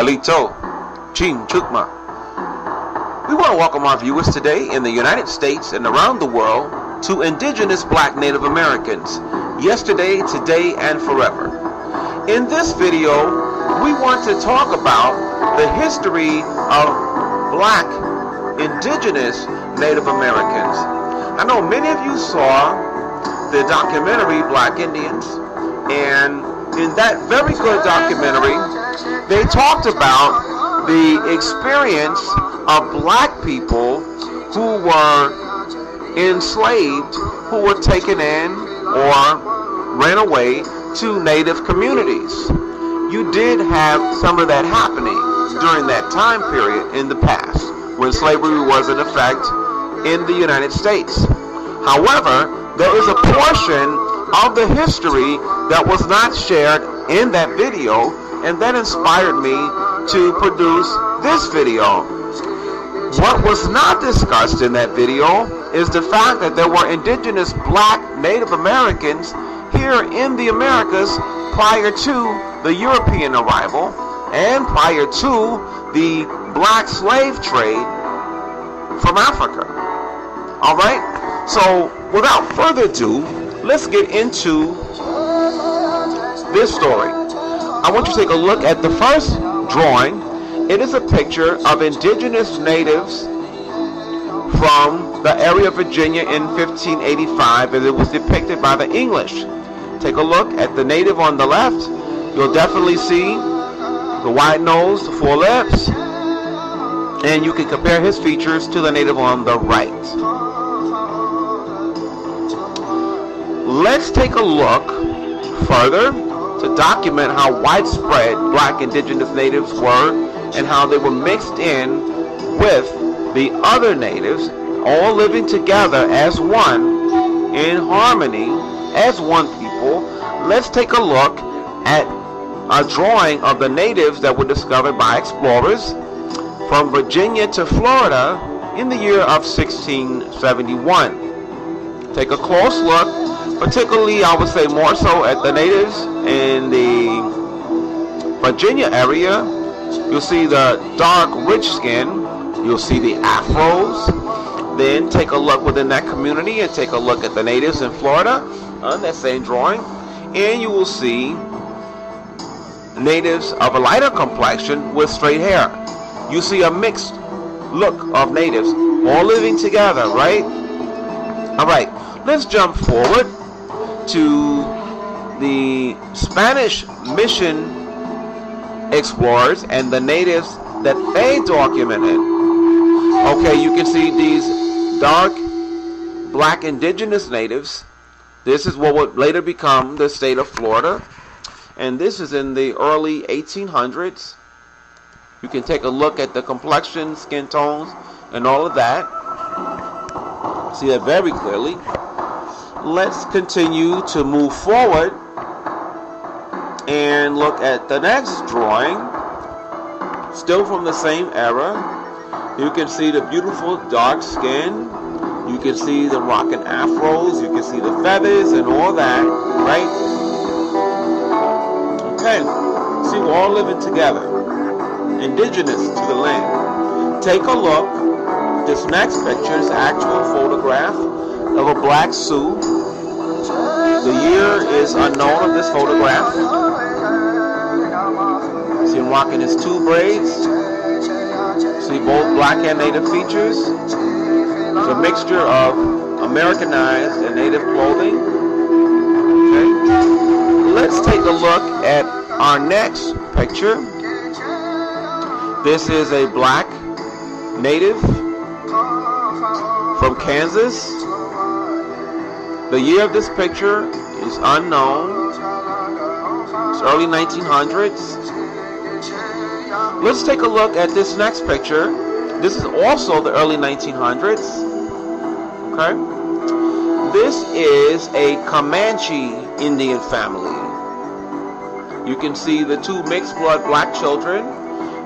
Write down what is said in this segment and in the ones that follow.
Kalito, Chin Chukma. We want to welcome our viewers today in the United States and around the world to Indigenous Black Native Americans, yesterday, today, and forever. In this video, we want to talk about the history of Black Indigenous Native Americans. I know many of you saw the documentary Black Indians, and in that very good documentary, they talked about the experience of Black people who were enslaved, who were taken in or ran away to Native communities. You did have some of that happening during that time period in the past when slavery was in effect in the United States. However, there is a portion of the history that was not shared in that video, and that inspired me to produce this video. What was not discussed in that video is the fact that there were indigenous Black Native Americans here in the Americas prior to the European arrival and prior to the Black slave trade from Africa. All right? So without further ado, let's get into this story. I want you to take a look at the first drawing. It is a picture of indigenous natives from the area of Virginia in 1585, as it was depicted by the English. Take a look at the native on the left. You'll definitely see the wide nose, the full lips, and you can compare his features to the native on the right. Let's take a look further to document how widespread Black indigenous natives were and how they were mixed in with the other natives, all living together as one, in harmony, as one people. Let's take a look at a drawing of the natives that were discovered by explorers from Virginia to Florida in the year of 1671. Take a close look, particularly I would say more so at the natives in the Virginia area. You'll see the dark, rich skin. You'll see the afros. Then take a look within that community and take a look at the natives in Florida on that same drawing. And you will see natives of a lighter complexion with straight hair. You see a mixed look of natives all living together, right? All right, let's jump forward to the Spanish mission explorers and the natives that they documented. Okay, you can see these dark Black indigenous natives. This is what would later become the state of Florida, and this is in the early 1800s. You can take a look at the complexion, skin tones, and all of that. See that very clearly. Let's continue to move forward and look at the next drawing, still from the same era. You can see the beautiful dark skin. You can see the rockin' afros. You can see the feathers and all that, right? Okay, see, we're all living together, indigenous to the land. Take a look. This next picture is an actual photograph of a Black Sioux. The year is unknown of this photograph. See him rocking his two braids. See both Black and Native features. It's a mixture of Americanized and Native clothing. Okay. Let's take a look at our next picture. This is a Black Native from Kansas. The year of this picture is unknown. It's early 1900s. Let's take a look at this next picture. This is also the early 1900s. Okay. This is a Comanche Indian family. You can see the two mixed blood Black children.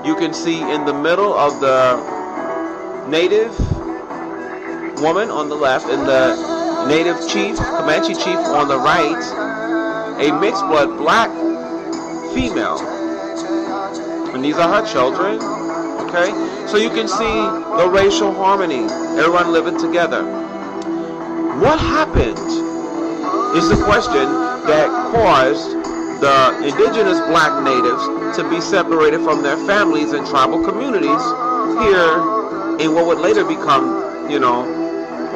You can see in the middle of the Native woman on the left and the Native chief, Comanche chief on the right, a mixed blood Black female. And and these are her children. Okay, so you can see the racial harmony, everyone living together. What happened is the question that caused the indigenous black natives to be separated from their families and tribal communities here in what would later become,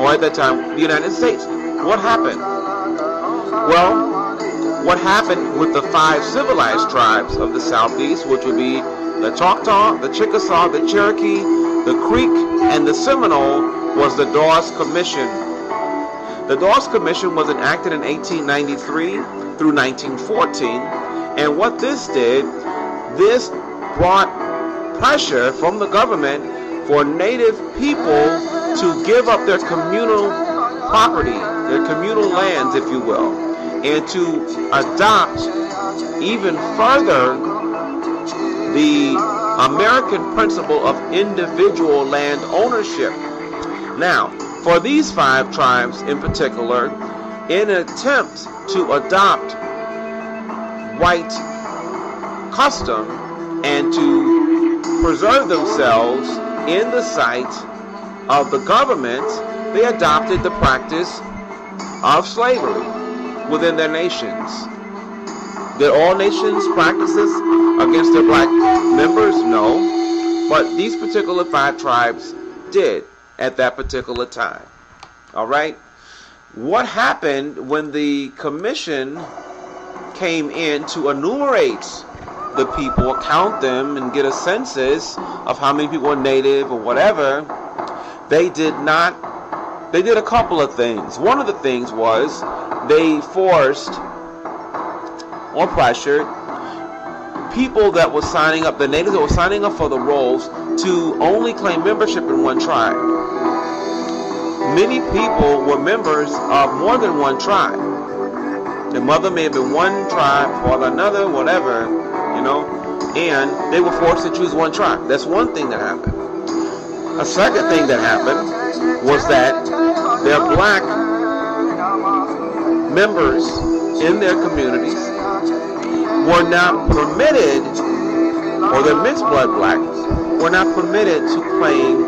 or at that time, the United States. What happened? Well, what happened with the 5 civilized tribes of the Southeast, which would be the Choctaw, the Chickasaw, the Cherokee, the Creek, and the Seminole, was the Dawes Commission. The Dawes Commission was enacted in 1893 through 1914, and what this did, this brought pressure from the government for Native people to give up their communal property, their communal lands, if you will, and to adopt even further the American principle of individual land ownership. Now, for these 5 tribes in particular, in an attempt to adopt white custom and to preserve themselves in the sight of the government, they adopted the practice of slavery within their nations. Did all nations practice this against their black members? No. But these particular 5 tribes did at that particular time. All right? What happened when the commission came in to enumerate the people, count them, and get a census of how many people were native or whatever? They did a couple of things. One of the things was they forced or pressured people that were signing up, the natives that were signing up for the rolls, to only claim membership in one tribe. Many people were members of more than one tribe. Their mother may have been one tribe, father another, whatever, and they were forced to choose one tribe. That's one thing that happened. A second thing that happened was that their black members in their communities were not permitted, or their mixed blood blacks were not permitted to claim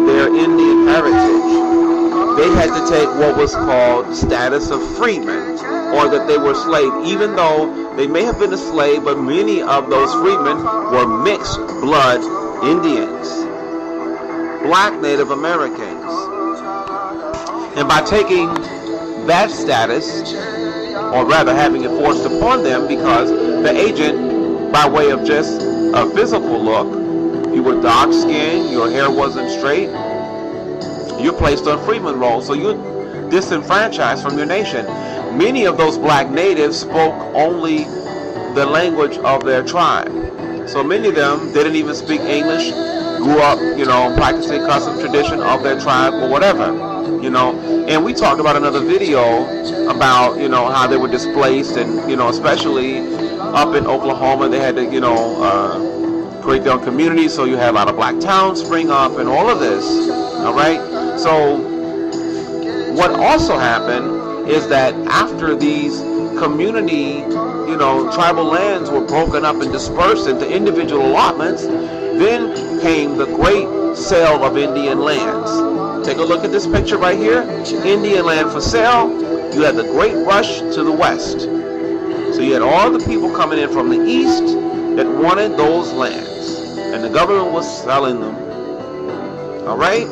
their Indian heritage. They had to take what was called status of freedmen, or that they were slave, even though they may have been a slave, but many of those freedmen were mixed blood Indians, black Native Americans. And by taking that status, or rather having it forced upon them, because the agent, by way of just a physical look, you were dark skinned, your hair wasn't straight, you're placed on freedman roll, so you're disenfranchised from your nation. Many of those black natives spoke only the language of their tribe. So many of them didn't even speak English, grew up, practicing custom tradition of their tribe or whatever. And we talked about another video about, how they were displaced, and, especially up in Oklahoma, they had to, create their own communities, so you had a lot of black towns spring up and all of this, all right? So what also happened is that after these community, tribal lands were broken up and dispersed into individual allotments, then came the great sale of Indian lands. Take a look at this picture right here. Indian land for sale. You had the great rush to the west. So you had all the people coming in from the east that wanted those lands, and the government was selling them. All right?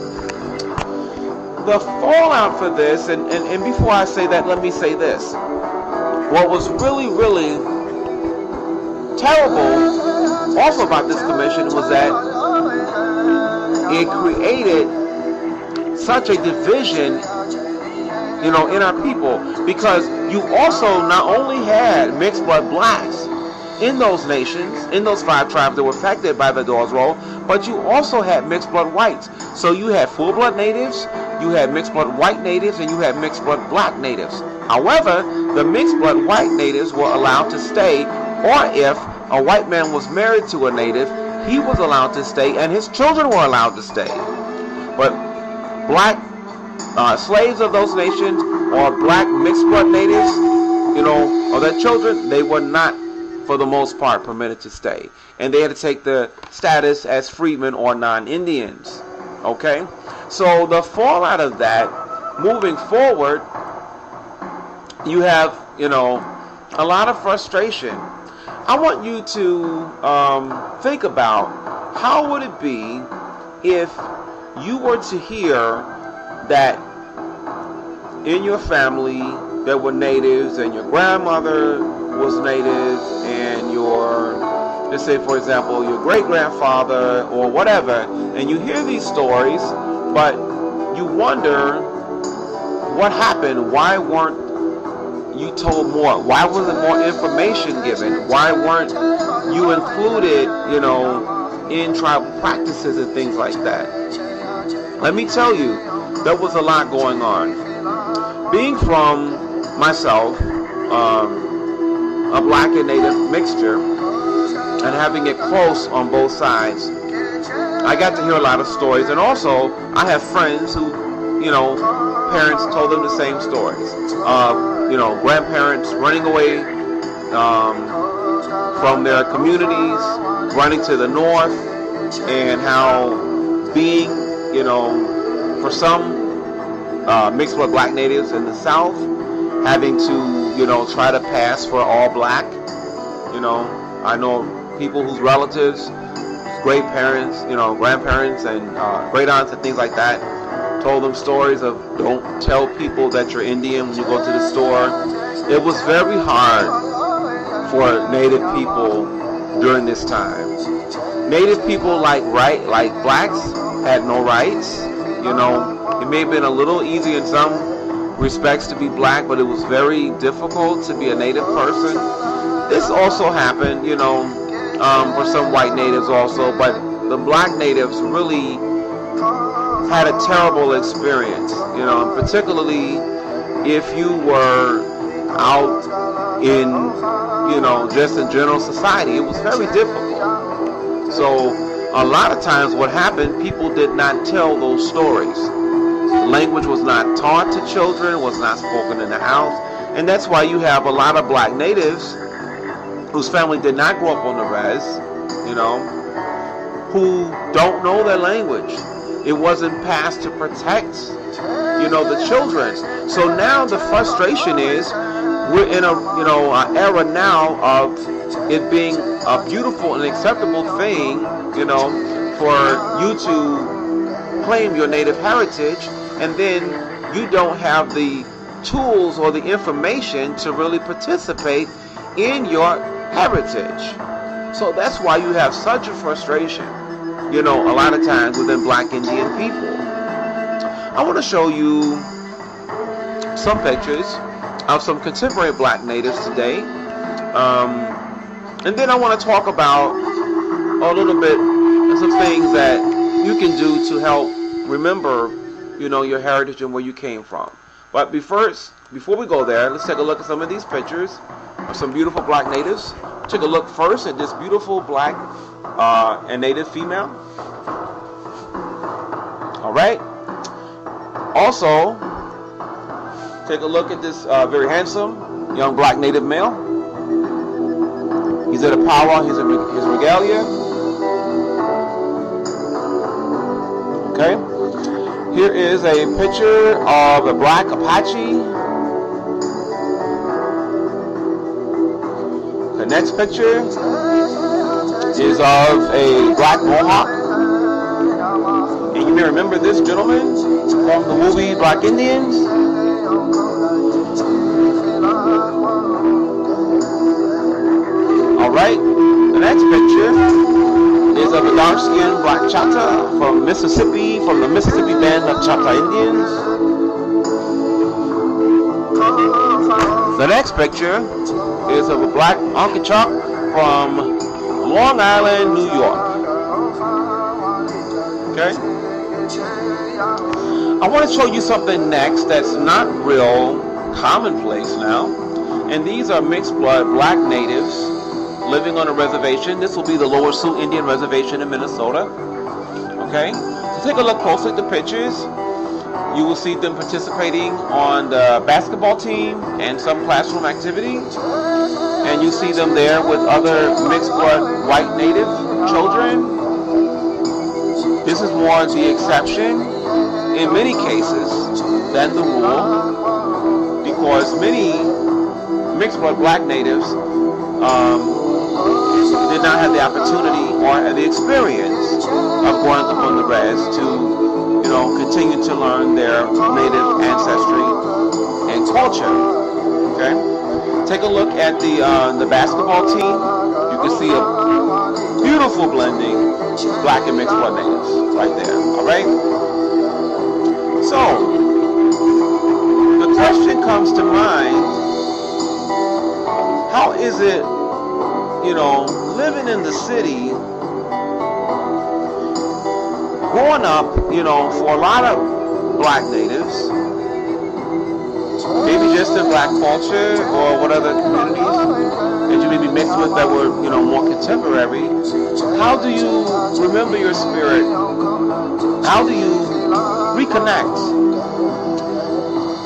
The fallout for this, and before I say that, let me say this. What was really, really terrible also about this commission was that it created such a division, in our people, because you also not only had mixed blood blacks in those nations, in those 5 tribes that were affected by the Dawes Roll, but you also had mixed blood whites. So you had full blood natives, you had mixed blood white natives, and you had mixed blood black natives. However, the mixed blood white natives were allowed to stay, or if a white man was married to a native, he was allowed to stay, and his children were allowed to stay. But black slaves of those nations, or black mixed blood natives, or their children, they were not for the most part, permitted to stay. And they had to take the status as freedmen or non-Indians. Okay? So the fallout of that, moving forward, you have, a lot of frustration. I want you to think about how would it be if you were to hear that in your family there were natives and your grandmother was native and your, let's say for example, your great-grandfather or whatever, and you hear these stories, but you wonder what happened. Why weren't you told more? Why wasn't more information given? Why weren't you included, in tribal practices and things like that? Let me tell you, there was a lot going on. Being from myself, a black and native mixture, and having it close on both sides, I got to hear a lot of stories. And also, I have friends who, parents told them the same stories. Grandparents running away from their communities, running to the north, and how being, for some mixed blood black natives in the south, having to, try to pass for all black. I know people whose relatives, great parents, grandparents and great aunts and things like that, told them stories of don't tell people that you're Indian when you go to the store. It was very hard for Native people during this time. Native people like blacks had no rights. It may have been a little easy in some respects to be black, but it was very difficult to be a Native person. This also happened, for some white natives also, but the black natives really had a terrible experience, particularly if you were out in, just in general society. It was very difficult. So a lot of times what happened, people did not tell those stories. Language was not taught to children, was not spoken in the house, and that's why you have a lot of black natives whose family did not grow up on the res, who don't know their language. It wasn't passed to protect, the children. So now the frustration is we're in an era now of it being a beautiful and acceptable thing, for you to claim your native heritage, and then you don't have the tools or the information to really participate in your heritage. So that's why you have such a frustration, a lot of times within black Indian people. I want to show you some pictures of some contemporary black natives today. And then I want to talk about a little bit of some things that you can do to help remember, your heritage and where you came from. But before we go there, let's take a look at some of these pictures of some beautiful black natives. Take a look first at this beautiful black and native female. All right. Also, take a look at this very handsome young black native male. He's at a powwow. He's in his regalia. Okay. Here is a picture of a black Apache. The next picture is of a black Mohawk. And you may remember this gentleman from the movie Black Indians. Alright, the next picture is of a dark-skinned black Chata from Mississippi, from the Mississippi band of Chata Indians. The next picture is of a black Onkachuk from Long Island, New York. Okay? I want to show you something next that's not real commonplace now. And these are mixed blood black natives living on a reservation. This will be the Lower Sioux Indian Reservation in Minnesota. Okay? So take a look closely at the pictures. You will see them participating on the basketball team and some classroom activities. and you see them there with other mixed blood white native children, this is more the exception in many cases than the rule, because many mixed blood black natives did not have the opportunity or the experience of growing up on the res to, continue to learn their native ancestry and culture. Okay, take a look at the basketball team. You can see a beautiful blending black and mixed blood natives right there. All right. So the question comes to mind: how is it, living in the city, growing up, for a lot of black natives, maybe just in black culture or what other communities that you may be mixed with that were, more contemporary, how do you remember your spirit? How do you reconnect?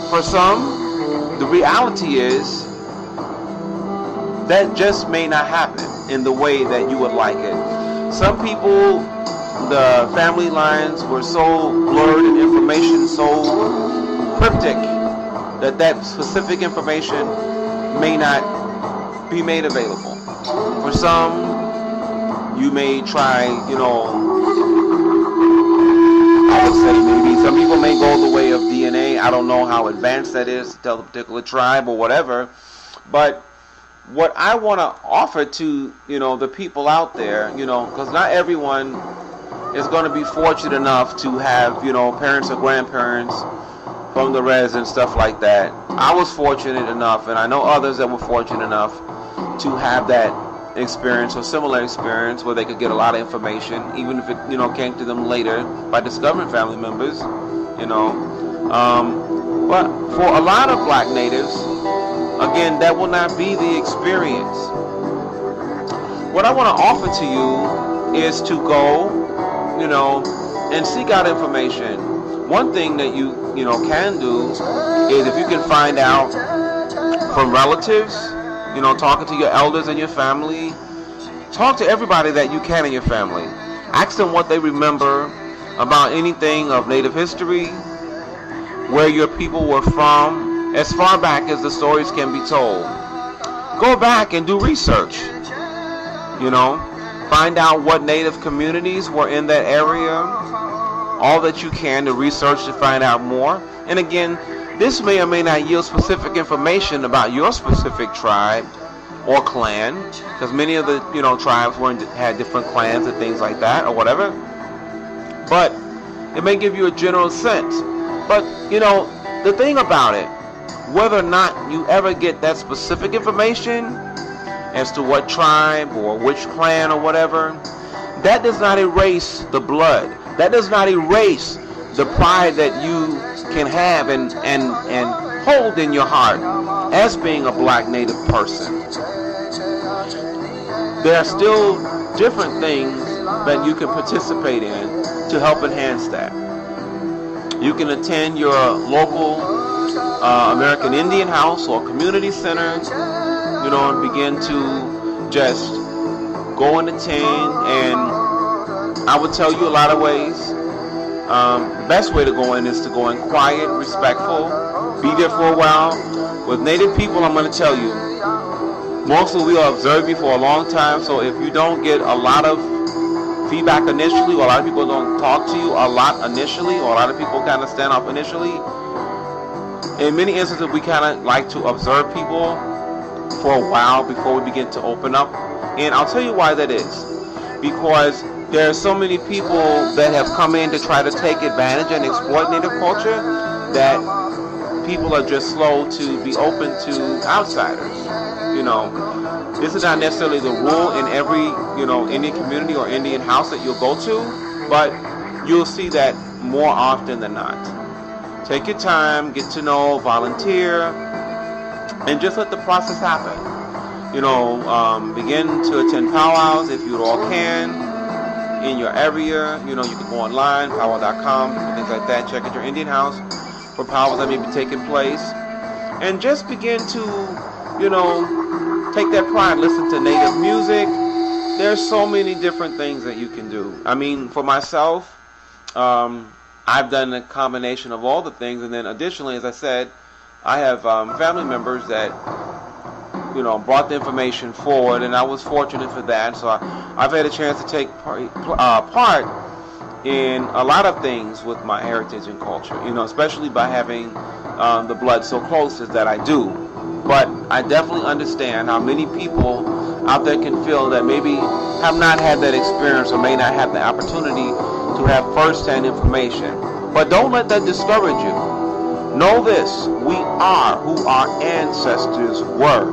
For some, the reality is that just may not happen in the way that you would like it. Some people, the family lines were so blurred and information so cryptic that specific information may not be made available. For some, you may try, I would say maybe some people may go the way of DNA. I don't know how advanced that is to tell a particular tribe or whatever, but what I want to offer to, the people out there, because not everyone is going to be fortunate enough to have, parents or grandparents from the res and stuff like that. I was fortunate enough, and I know others that were fortunate enough to have that experience or similar experience where they could get a lot of information, even if it, came to them later by discovering family members, But for a lot of black natives, again, that will not be the experience. What I want to offer to you is to go, and seek out information. One thing that you can do is, if you can find out from relatives, talking to your elders and your family, talk to everybody that you can in your family. Ask them what they remember about anything of Native history, where your people were from, as far back as the stories can be told. Go back and do research. Find out what Native communities were in that area. All that you can to research to find out more. And again, this may or may not yield specific information about your specific tribe or clan, because many of the tribes had different clans and things like that or whatever. But it may give you a general sense. But the thing about it, whether or not you ever get that specific information as to what tribe or which clan or whatever, that does not erase the blood. That does not erase the pride that you can have and hold in your heart as being a black native person. There are still different things that you can participate in to help enhance that. You can attend your local American Indian house or community center, and begin to just go and attend. And I would tell you a lot of ways. The best way to go in is to go in quiet, respectful, be there for a while. With Native people, I'm going to tell you, mostly we'll observe you for a long time, so if you don't get a lot of feedback initially, or a lot of people don't talk to you a lot initially, or a lot of people kind of stand off initially, in many instances we kind of like to observe people for a while before we begin to open up. And I'll tell you why that is. Because there are so many people that have come in to try to take advantage and exploit Native culture that people are just slow to be open to outsiders. This is not necessarily the rule in every, Indian community or Indian house that you'll go to, but you'll see that more often than not. Take your time, get to know, volunteer, and just let the process happen. Begin to attend powwows if you all can in your area. You can go online, powwow.com, things like that. Check out your Indian house for powwows that may be taking place, and just begin to, take that pride. Listen to native music. There's so many different things that you can do. I mean, for myself, I've done a combination of all the things, and then additionally, as I said, I have family members that, brought the information forward, and I was fortunate for that. So I've had a chance to take part in a lot of things with my heritage and culture, especially by having the blood so close as that I do. But I definitely understand how many people out there can feel that maybe have not had that experience or may not have the opportunity to have first-hand information. But don't let that discourage you. Know this: we are who our ancestors were.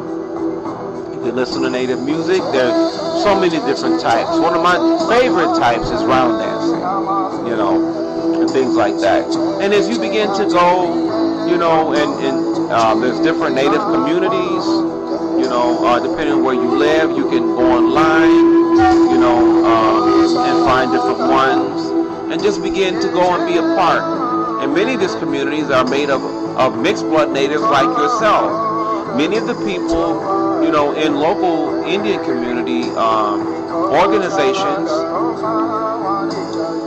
You can listen to native music. There's so many different types. One of my favorite types is round dancing, and things like that. And as you begin to go, and there's different native communities, depending on where you live, you can go online, and find different ones, and just begin to go and be a part. And many of these communities are made of mixed blood natives like yourself. Many of the people, in local Indian community organizations,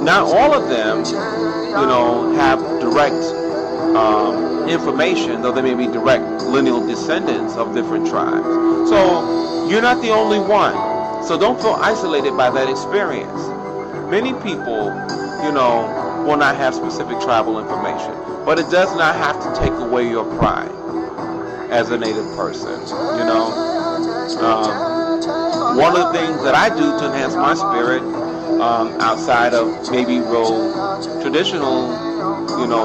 not all of them, have direct information, though they may be direct lineal descendants of different tribes. So you're not the only one. So don't feel isolated by that experience. Many people, will not have specific tribal information, but it does not have to take away your pride as a native person. One of the things that I do to enhance my spirit, outside of maybe real traditional,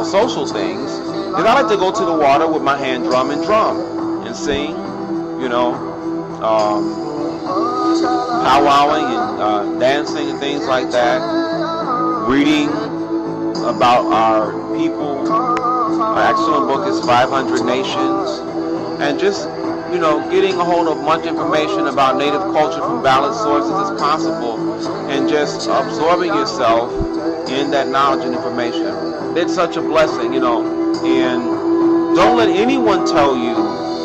social things, is I like to go to the water with my hand drum and sing, powwowing and dancing and things like that, reading about our people. My excellent book is 500 Nations, and just, getting a hold of much information about native culture from valid sources as possible, and just absorbing yourself in that knowledge and information. It's such a blessing, and don't let anyone tell you,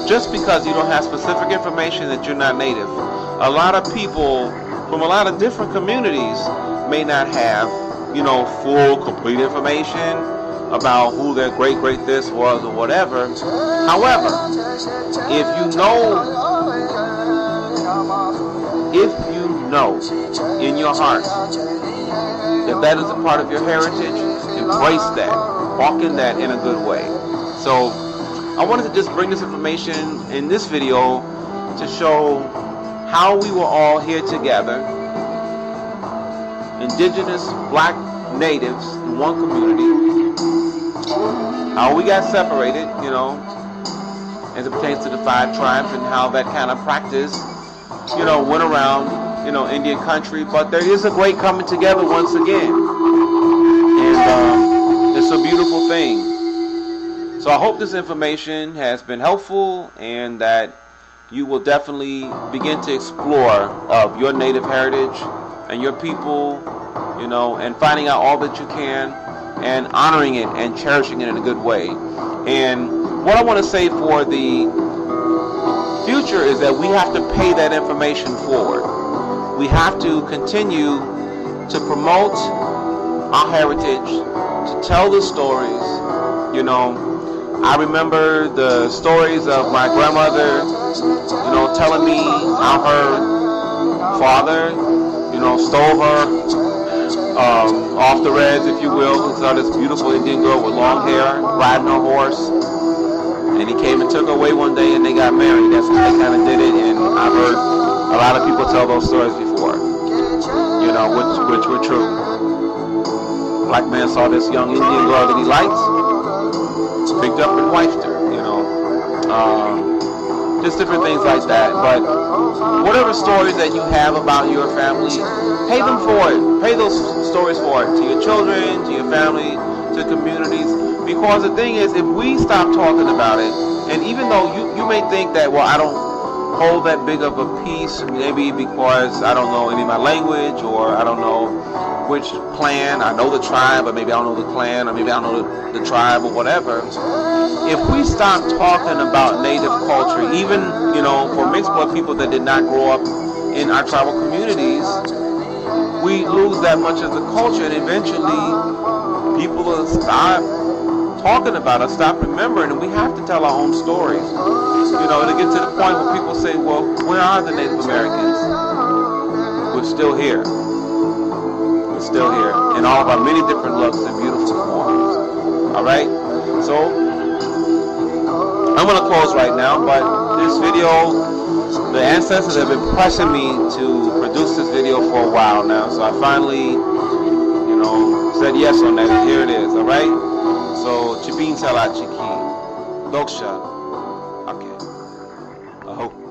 just because you don't have specific information, that you're not native. A lot of people from a lot of different communities may not have, full, complete information about who their great this was or whatever. However, if you know in your heart that is a part of your heritage, embrace that, walk in that in a good way. So I wanted to just bring this information in this video to show how we were all here together, indigenous black natives in one community, how we got separated, as it pertains to the 5 tribes, and how that kind of practice, went around, Indian country. But there is a great coming together once again, and it's a beautiful thing. So I hope this information has been helpful, and that you will definitely begin to explore of your native heritage and your people, and finding out all that you can, and honoring it and cherishing it in a good way. And what I want to say for the future is that we have to pay that information forward. We have to continue to promote our heritage, to tell the stories. I remember the stories of my grandmother, telling me how her father, stole her off the reds, if you will, and saw this beautiful Indian girl with long hair riding her horse, and he came and took her away one day, and they got married. That's how they kind of did it. And I've heard a lot of people tell those stories before, which were true. Black man saw this young Indian girl that he liked, picked up and wifed her, just different things like that. But whatever stories that you have about your family, pay them forward. Pay those stories forward to your children, to your family, to communities. Because the thing is, if we stop talking about it, and even though you may think that, well, I don't hold that big of a piece, maybe because I don't know any of my language, or I don't know which clan, I know the tribe, but maybe I don't know the clan, or maybe I don't know the tribe or whatever. If we stop talking about native culture, even, you know, for mixed blood people that did not grow up in our tribal communities, we lose that much of the culture, and eventually people will stop talking about us, stop remembering, and we have to tell our own stories. You know, to get to the point where people say, well, where are the Native Americans? We're still here. We're still here in all of our many different looks and beautiful forms. All right? So, I'm going to close right now, but this video, the ancestors have been pressing me to produce this video for a while now, so I finally, you know, said yes on that, and here it is, all right? So, Chibin Salat Chiki, Doksha, okay, I hope.